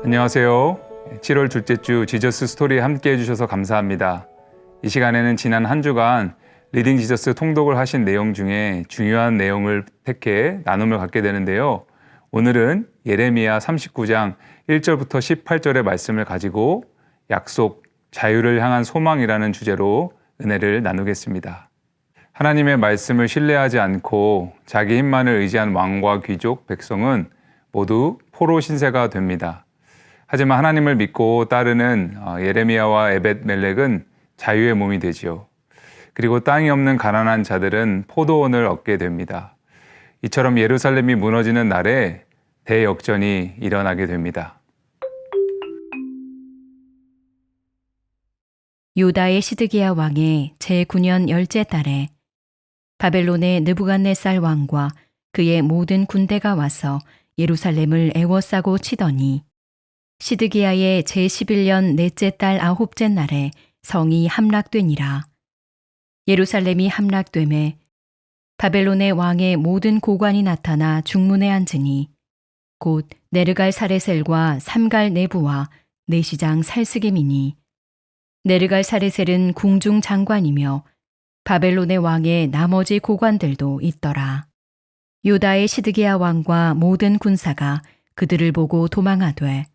안녕하세요. 7월 둘째 주 지저스 스토리 함께 해주셔서 감사합니다. 이 시간에는 지난 한 주간 리딩 지저스 통독을 하신 내용 중에 중요한 내용을 택해 나눔을 갖게 되는데요. 오늘은 예레미야 39장 1절부터 18절의 말씀을 가지고 약속, 자유를 향한 소망이라는 주제로 은혜를 나누겠습니다. 하나님의 말씀을 신뢰하지 않고 자기 힘만을 의지한 왕과 귀족, 백성은 모두 포로 신세가 됩니다. 하지만 하나님을 믿고 따르는 예레미야와 에벳멜렉은 자유의 몸이 되지요. 그리고 땅이 없는 가난한 자들은 포도원을 얻게 됩니다. 이처럼 예루살렘이 무너지는 날에 대역전이 일어나게 됩니다. 유다의 시드기야 왕의 제9년 열째 달에 바벨론의 느부갓네살 왕과 그의 모든 군대가 와서 예루살렘을 애워싸고 치더니 시드기야의 제11년 넷째 달 아홉째 날에 성이 함락되니라. 예루살렘이 함락되매 바벨론의 왕의 모든 고관이 나타나 중문에 앉으니 곧 네르갈사레셀과 삼갈 네부와 내시장 살스김이니 네르갈사레셀은 궁중 장관이며 바벨론의 왕의 나머지 고관들도 있더라. 유다의 시드기야 왕과 모든 군사가 그들을 보고 도망하되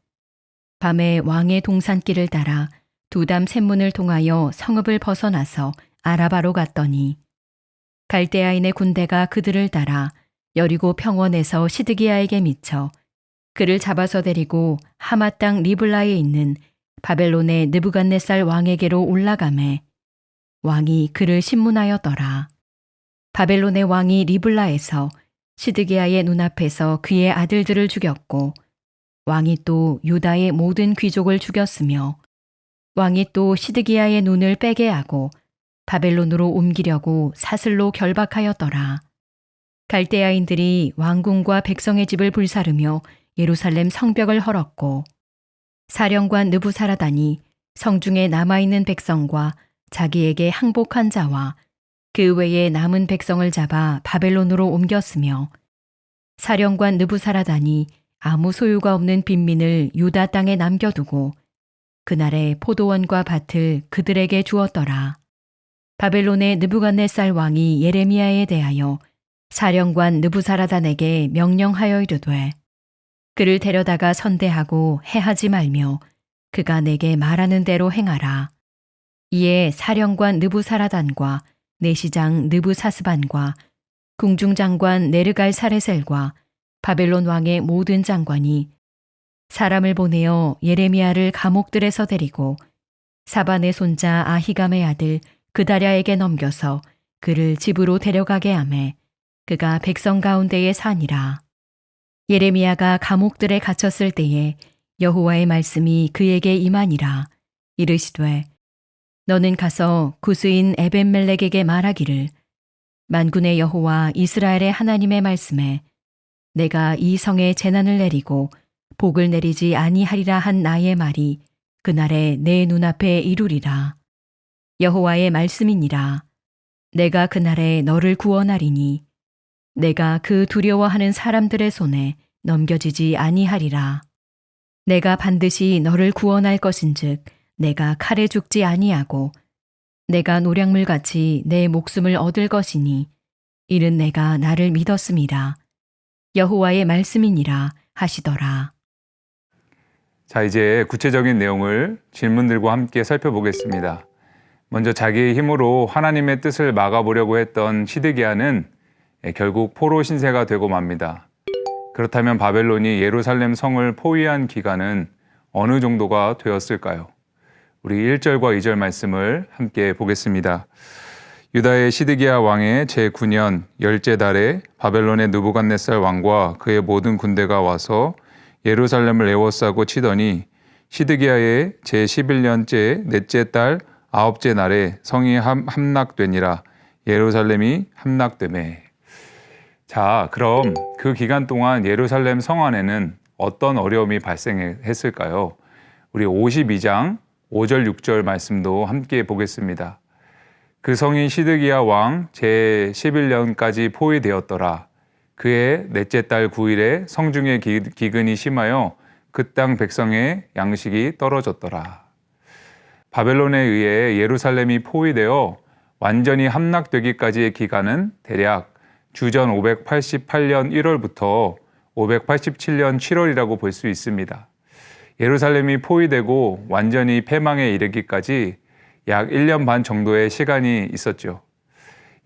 밤에 왕의 동산길을 따라 두담 샘문을 통하여 성읍을 벗어나서 아라바로 갔더니 갈대아인의 군대가 그들을 따라 여리고 평원에서 시드기야에게 미쳐 그를 잡아서 데리고 하마 땅 리블라에 있는 바벨론의 느부갓네살 왕에게로 올라가매 왕이 그를 신문하였더라. 바벨론의 왕이 리블라에서 시드기야의 눈앞에서 그의 아들들을 죽였고 왕이 또 유다의 모든 귀족을 죽였으며 왕이 또 시드기야의 눈을 빼게 하고 바벨론으로 옮기려고 사슬로 결박하였더라. 갈대아인들이 왕궁과 백성의 집을 불사르며 예루살렘 성벽을 헐었고 사령관 느부사라단이 성중에 남아있는 백성과 자기에게 항복한 자와 그 외에 남은 백성을 잡아 바벨론으로 옮겼으며 사령관 느부사라단이 아무 소유가 없는 빈민을 유다 땅에 남겨두고 그날에 포도원과 밭을 그들에게 주었더라. 바벨론의 느부갓네살 왕이 예레미야에 대하여 사령관 느부사라단에게 명령하여 이르되 그를 데려다가 선대하고 해하지 말며 그가 내게 말하는 대로 행하라. 이에 사령관 느부사라단과 내시장 느부사스반과 궁중장관 네르갈사레셀과 바벨론 왕의 모든 장관이 사람을 보내어 예레미야를 감옥들에서 데리고 사반의 손자 아히감의 아들 그다랴에게 넘겨서 그를 집으로 데려가게 하매 그가 백성 가운데에 사니라. 예레미야가 감옥들에 갇혔을 때에 여호와의 말씀이 그에게 임하니라. 이르시되 너는 가서 구스인 에벳멜렉에게 말하기를 만군의 여호와 이스라엘의 하나님의 말씀에 내가 이 성에 재난을 내리고 복을 내리지 아니하리라 한 나의 말이 그날에 내 눈앞에 이루리라. 여호와의 말씀이니라. 내가 그날에 너를 구원하리니 내가 그 두려워하는 사람들의 손에 넘겨지지 아니하리라. 내가 반드시 너를 구원할 것인즉 내가 칼에 죽지 아니하고 내가 노량물같이 내 목숨을 얻을 것이니 이는 내가 나를 믿었습니다. 여호와의 말씀이니라 하시더라. 자, 이제 구체적인 내용을 질문들과 함께 살펴보겠습니다. 먼저 자기의 힘으로 하나님의 뜻을 막아보려고 했던 시드기야는 결국 포로 신세가 되고 맙니다. 그렇다면 바벨론이 예루살렘 성을 포위한 기간은 어느 정도가 되었을까요? 우리 1절과 2절 말씀을 함께 보겠습니다. 유다의 시드기야 왕의 제9년 열째 달에 바벨론의 느부갓네살 왕과 그의 모든 군대가 와서 예루살렘을 애워싸고 치더니 시드기야의 제11년째 넷째 달 아홉째 날에 성이 함락되니라. 예루살렘이 함락되매. 자, 그럼 그 기간 동안 예루살렘 성 안에는 어떤 어려움이 발생했을까요? 우리 52장 5절 6절 말씀도 함께 보겠습니다. 그 성이 시드기야 왕 제11년까지 포위되었더라. 그의 넷째 달 9일에 성중의 기근이 심하여 그 땅 백성의 양식이 떨어졌더라. 바벨론에 의해 예루살렘이 포위되어 완전히 함락되기까지의 기간은 대략 주전 588년 1월부터 587년 7월이라고 볼 수 있습니다. 예루살렘이 포위되고 완전히 패망에 이르기까지 약 1년 반 정도의 시간이 있었죠.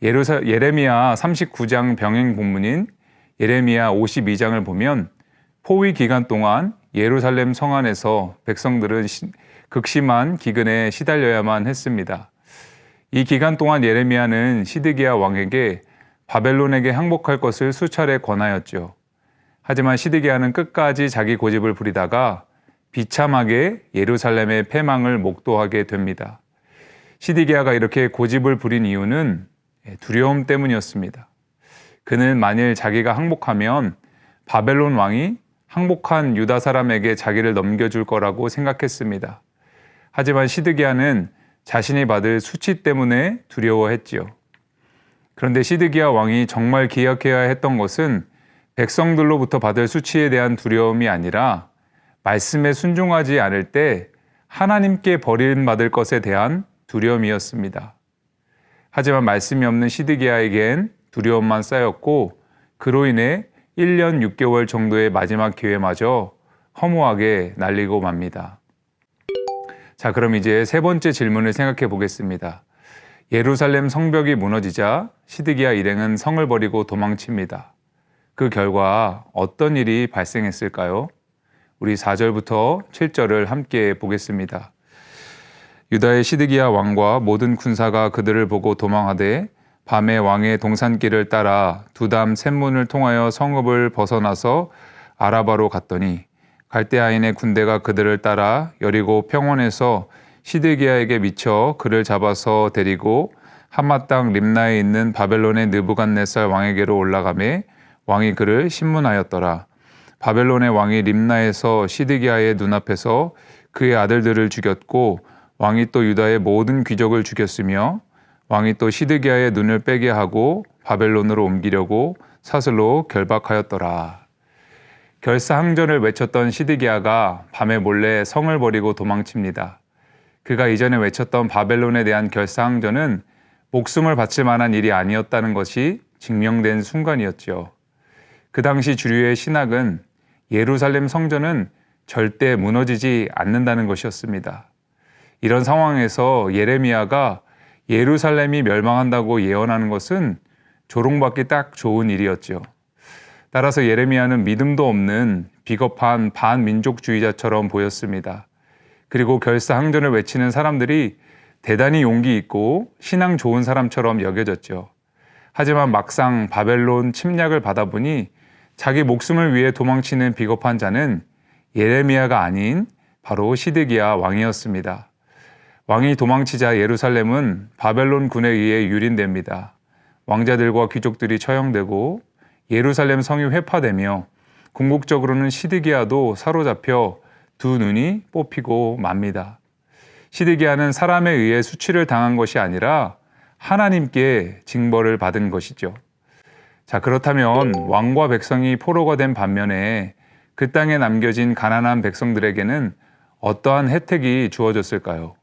예레미야 39장 병행 본문인 예레미야 52장을 보면 포위 기간 동안 예루살렘 성 안에서 백성들은 극심한 기근에 시달려야만 했습니다. 이 기간 동안 예레미야는 시드기야 왕에게 바벨론에게 항복할 것을 수차례 권하였죠. 하지만 시드기야는 끝까지 자기 고집을 부리다가 비참하게 예루살렘의 패망을 목도하게 됩니다. 시드기야가 이렇게 고집을 부린 이유는 두려움 때문이었습니다. 그는 만일 자기가 항복하면 바벨론 왕이 항복한 유다 사람에게 자기를 넘겨줄 거라고 생각했습니다. 하지만 시드기야는 자신이 받을 수치 때문에 두려워했지요. 그런데 시드기야 왕이 정말 기억해야 했던 것은 백성들로부터 받을 수치에 대한 두려움이 아니라 말씀에 순종하지 않을 때 하나님께 버림받을 것에 대한 두려움이었습니다. 하지만 말씀이 없는 시드기야에겐 두려움만 쌓였고 그로 인해 1년 6개월 정도의 마지막 기회마저 허무하게 날리고 맙니다. 자, 그럼 이제 세 번째 질문을 생각해 보겠습니다. 예루살렘 성벽이 무너지자 시드기야 일행은 성을 버리고 도망칩니다. 그 결과 어떤 일이 발생했을까요? 우리 4절부터 7절을 함께 보겠습니다. 유다의 시드기야 왕과 모든 군사가 그들을 보고 도망하되 밤에 왕의 동산길을 따라 두담 샘문을 통하여 성읍을 벗어나서 아라바로 갔더니 갈대아인의 군대가 그들을 따라 여리고 평원에서 시드기야에게 미쳐 그를 잡아서 데리고 하마 땅 림나에 있는 바벨론의 느부갓네살 왕에게로 올라가매 왕이 그를 신문하였더라. 바벨론의 왕이 림나에서 시드기야의 눈앞에서 그의 아들들을 죽였고 왕이 또 유다의 모든 귀족을 죽였으며 왕이 또 시드기야의 눈을 빼게 하고 바벨론으로 옮기려고 사슬로 결박하였더라. 결사항전을 외쳤던 시드기야가 밤에 몰래 성을 버리고 도망칩니다. 그가 이전에 외쳤던 바벨론에 대한 결사항전은 목숨을 바칠 만한 일이 아니었다는 것이 증명된 순간이었죠. 그 당시 주류의 신학은 예루살렘 성전은 절대 무너지지 않는다는 것이었습니다. 이런 상황에서 예레미야가 예루살렘이 멸망한다고 예언하는 것은 조롱받기 딱 좋은 일이었죠. 따라서 예레미야는 믿음도 없는 비겁한 반민족주의자처럼 보였습니다. 그리고 결사항전을 외치는 사람들이 대단히 용기 있고 신앙 좋은 사람처럼 여겨졌죠. 하지만 막상 바벨론 침략을 받아보니 자기 목숨을 위해 도망치는 비겁한 자는 예레미야가 아닌 바로 시드기야 왕이었습니다. 왕이 도망치자 예루살렘은 바벨론 군에 의해 유린됩니다. 왕자들과 귀족들이 처형되고 예루살렘 성이 회파되며 궁극적으로는 시드기야도 사로잡혀 두 눈이 뽑히고 맙니다. 시드기야는 사람에 의해 수치를 당한 것이 아니라 하나님께 징벌을 받은 것이죠. 자, 그렇다면 왕과 백성이 포로가 된 반면에 그 땅에 남겨진 가난한 백성들에게는 어떠한 혜택이 주어졌을까요?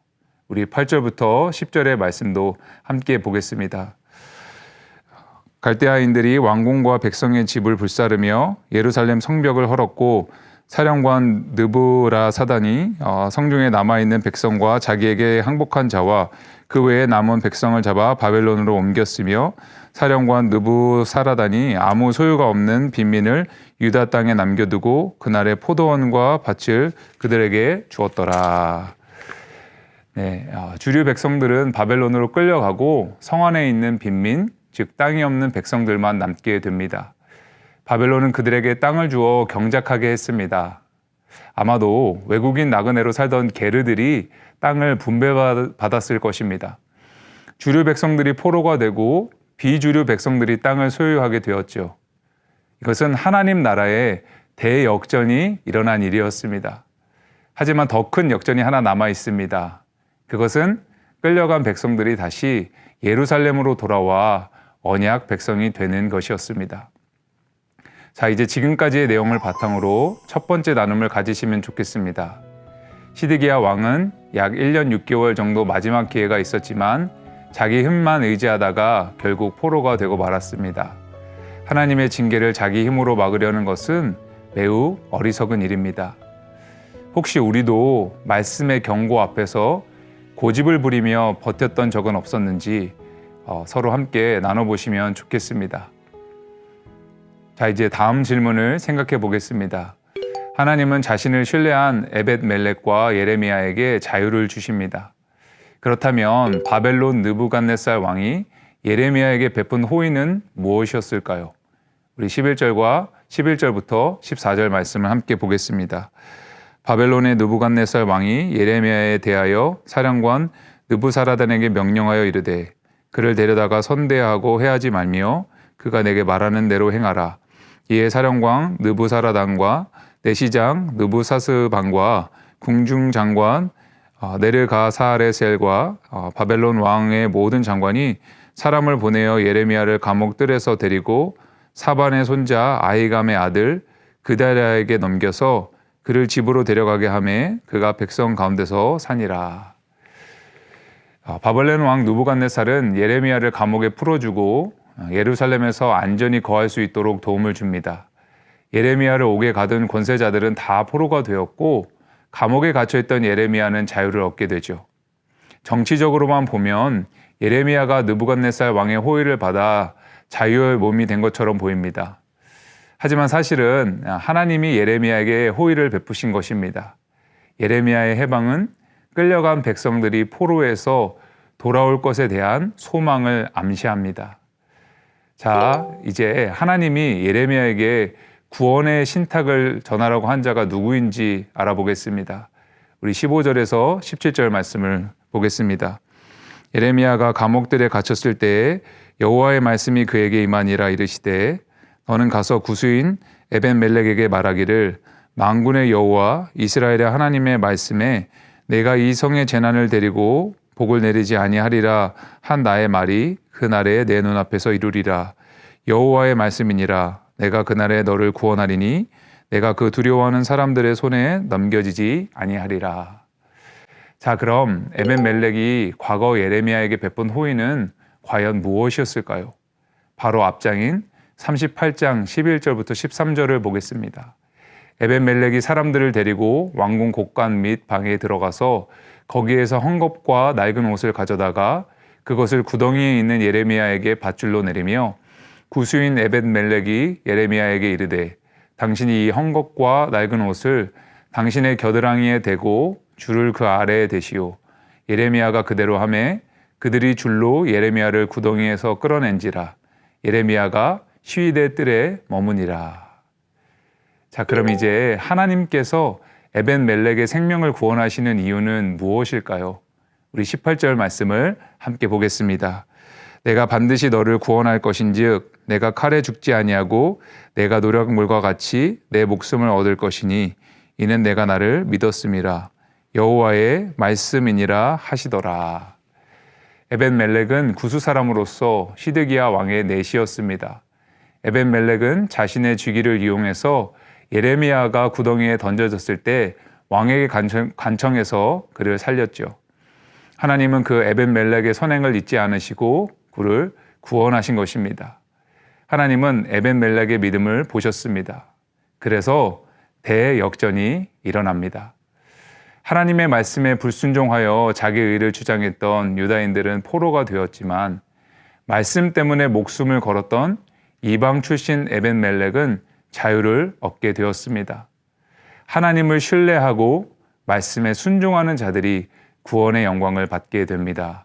우리 8절부터 10절의 말씀도 함께 보겠습니다. 갈대아인들이 왕궁과 백성의 집을 불사르며 예루살렘 성벽을 헐었고 사령관 느부라사단이 성중에 남아있는 백성과 자기에게 항복한 자와 그 외에 남은 백성을 잡아 바벨론으로 옮겼으며 사령관 느부사라단이 아무 소유가 없는 빈민을 유다 땅에 남겨두고 그날의 포도원과 밭을 그들에게 주었더라. 네, 주류 백성들은 바벨론으로 끌려가고 성 안에 있는 빈민, 즉 땅이 없는 백성들만 남게 됩니다. 바벨론은 그들에게 땅을 주어 경작하게 했습니다. 아마도 외국인 나그네로 살던 게르들이 땅을 분배받았을 것입니다. 주류 백성들이 포로가 되고 비주류 백성들이 땅을 소유하게 되었죠. 이것은 하나님 나라에 대역전이 일어난 일이었습니다. 하지만 더 큰 역전이 하나 남아 있습니다. 그것은 끌려간 백성들이 다시 예루살렘으로 돌아와 언약 백성이 되는 것이었습니다. 자, 이제 지금까지의 내용을 바탕으로 첫 번째 나눔을 가지시면 좋겠습니다. 시드기야 왕은 약 1년 6개월 정도 마지막 기회가 있었지만 자기 힘만 의지하다가 결국 포로가 되고 말았습니다. 하나님의 징계를 자기 힘으로 막으려는 것은 매우 어리석은 일입니다. 혹시 우리도 말씀의 경고 앞에서 고집을 부리며 버텼던 적은 없었는지 서로 함께 나눠보시면 좋겠습니다. 자, 이제 다음 질문을 생각해 보겠습니다. 하나님은 자신을 신뢰한 에벳멜렉과 예레미야에게 자유를 주십니다. 그렇다면 바벨론 느부갓네살 왕이 예레미야에게 베푼 호의는 무엇이었을까요? 우리 11절과 11절부터 14절 말씀을 함께 보겠습니다. 바벨론의 느부갓네살 왕이 예레미야에 대하여 사령관 느부사라단에게 명령하여 이르되 그를 데려다가 선대하고 해하지 말며 그가 내게 말하는 대로 행하라. 이에 사령관 느부사라단과 내시장 느부사스반과 궁중장관 네르가사레셀과 바벨론 왕의 모든 장관이 사람을 보내어 예레미야를 감옥 뜰에서 데리고 사반의 손자 아히감의 아들 그다랴에게 넘겨서 그를 집으로 데려가게 하매 그가 백성 가운데서 사니라. 바벨론 왕 느부갓네살은 예레미야를 감옥에 풀어주고 예루살렘에서 안전히 거할 수 있도록 도움을 줍니다. 예레미야를 옥에 가둔 권세자들은 다 포로가 되었고 감옥에 갇혀있던 예레미야는 자유를 얻게 되죠. 정치적으로만 보면 예레미야가 느부갓네살 왕의 호의를 받아 자유의 몸이 된 것처럼 보입니다. 하지만 사실은 하나님이 예레미야에게 호의를 베푸신 것입니다. 예레미야의 해방은 끌려간 백성들이 포로에서 돌아올 것에 대한 소망을 암시합니다. 자, 이제 하나님이 예레미야에게 구원의 신탁을 전하라고 한 자가 누구인지 알아보겠습니다. 우리 15절에서 17절 말씀을 보겠습니다. 예레미야가 감옥들에 갇혔을 때에 여호와의 말씀이 그에게 임하니라 이르시되 너는 가서 구수인 에벤멜렉에게 말하기를 만군의 여호와 이스라엘의 하나님의 말씀에 내가 이 성의 재난을 데리고 복을 내리지 아니하리라 한 나의 말이 그날에 내 눈앞에서 이루리라. 여호와의 말씀이니라. 내가 그날에 너를 구원하리니 내가 그 두려워하는 사람들의 손에 넘겨지지 아니하리라. 자, 그럼 에벤멜렉이 과거 예레미야에게 베푼 호의는 과연 무엇이었을까요? 바로 앞장인 38장 11절부터 13절을 보겠습니다. 에벤멜렉이 사람들을 데리고 왕궁 곳간 및 방에 들어가서 거기에서 헝겊과 낡은 옷을 가져다가 그것을 구덩이에 있는 예레미야에게 밧줄로 내리며 구수인 에벤멜렉이 예레미야에게 이르되 당신이 이 헝겊과 낡은 옷을 당신의 겨드랑이에 대고 줄을 그 아래에 대시오. 예레미야가 그대로 하매 그들이 줄로 예레미야를 구덩이에서 끌어낸지라. 예레미야가 시위대 뜰에 머무니라. 자, 그럼 이제 하나님께서 에벤멜렉의 생명을 구원하시는 이유는 무엇일까요? 우리 18절 말씀을 함께 보겠습니다. 내가 반드시 너를 구원할 것인즉 내가 칼에 죽지 아니하고 내가 노력물과 같이 내 목숨을 얻을 것이니 이는 내가 나를 믿었음이라. 여호와의 말씀이니라 하시더라. 에벤멜렉은 구수 사람으로서 시드기야 왕의 내시였습니다. 에벤멜렉은 자신의 직위를 이용해서 예레미야가 구덩이에 던져졌을 때 왕에게 간청해서 그를 살렸죠. 하나님은 그 에벤멜렉의 선행을 잊지 않으시고 그를 구원하신 것입니다. 하나님은 에벤멜렉의 믿음을 보셨습니다. 그래서 대역전이 일어납니다. 하나님의 말씀에 불순종하여 자기 의를 주장했던 유다인들은 포로가 되었지만 말씀 때문에 목숨을 걸었던 이방 출신 에벤멜렉은 자유를 얻게 되었습니다. 하나님을 신뢰하고 말씀에 순종하는 자들이 구원의 영광을 받게 됩니다.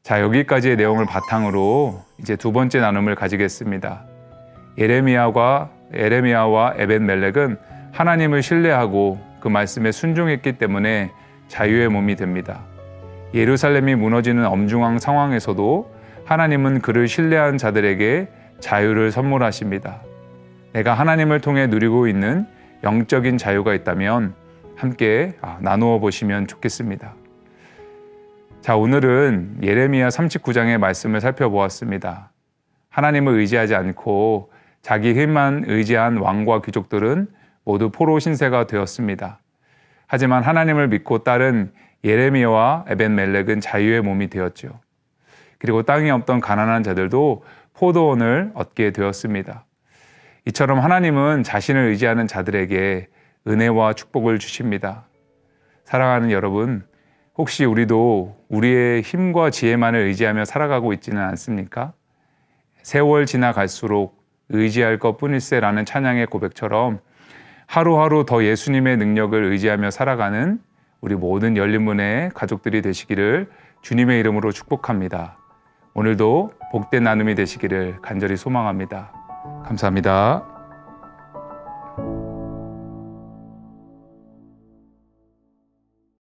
자, 여기까지의 내용을 바탕으로 이제 두 번째 나눔을 가지겠습니다. 예레미야와 에벤멜렉은 하나님을 신뢰하고 그 말씀에 순종했기 때문에 자유의 몸이 됩니다. 예루살렘이 무너지는 엄중한 상황에서도 하나님은 그를 신뢰한 자들에게 자유를 선물하십니다. 내가 하나님을 통해 누리고 있는 영적인 자유가 있다면 함께 나누어 보시면 좋겠습니다. 자, 오늘은 예레미야 39장의 말씀을 살펴보았습니다. 하나님을 의지하지 않고 자기 힘만 의지한 왕과 귀족들은 모두 포로 신세가 되었습니다. 하지만 하나님을 믿고 따른 예레미야와 에벤멜렉은 자유의 몸이 되었죠. 그리고 땅이 없던 가난한 자들도 포도원을 얻게 되었습니다. 이처럼 하나님은 자신을 의지하는 자들에게 은혜와 축복을 주십니다. 사랑하는 여러분, 혹시 우리도 우리의 힘과 지혜만을 의지하며 살아가고 있지는 않습니까? 세월 지나갈수록 의지할 것뿐일세라는 찬양의 고백처럼 하루하루 더 예수님의 능력을 의지하며 살아가는 우리 모든 열린문의 가족들이 되시기를 주님의 이름으로 축복합니다. 오늘도 복된 나눔이 되시기를 간절히 소망합니다. 감사합니다.